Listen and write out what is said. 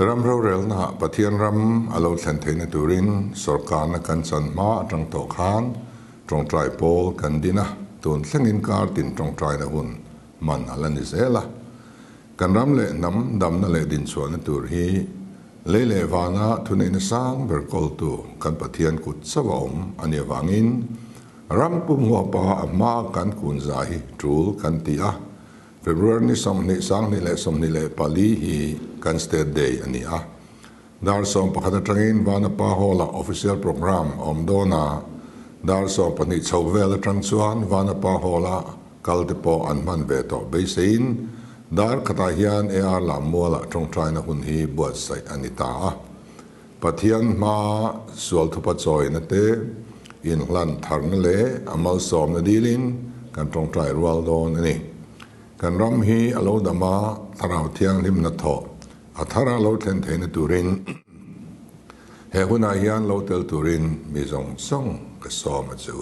รำเราเร็วนะปะเทียนรำอารมณ์เซนเทนตุรินสรการนักการสันมาตรงโตขานตรงใจโปลกันดีนะตุนเส้นอินการตินตรงใจนะหุ่นมันอะไรนี่เสียละกันรำเละน้ำดำนั่นเละดินสวนตุรีเล่เล่วานะทุนอินสังเบอร์กอลตูกันปะเทียนกุศสวอมอันนี้วางินรำปุ่มหัวปะมากันกุนใจจูลกันตีอะFebruari ni som ni sang ni le pali hi kan state day ani a dar som pakhat atangin wana pa hola official program omdona dar som pani chawvel atang chuan wana pa hola kaltepo anman ve to beisein dar khata hian ar la mola tong traina hun hi buat sai anita a pathian ma sual thupa choi na te in hlan tharna le amal som na dilin kan tong trai rual don aniกันรำฮีอโลดามาทาราวเทียงลิมนัทโตอัทาราโลเทนเทนตูรินเฮกุนายานโลเตลตูรินมีทรงส่งกระสอมาจู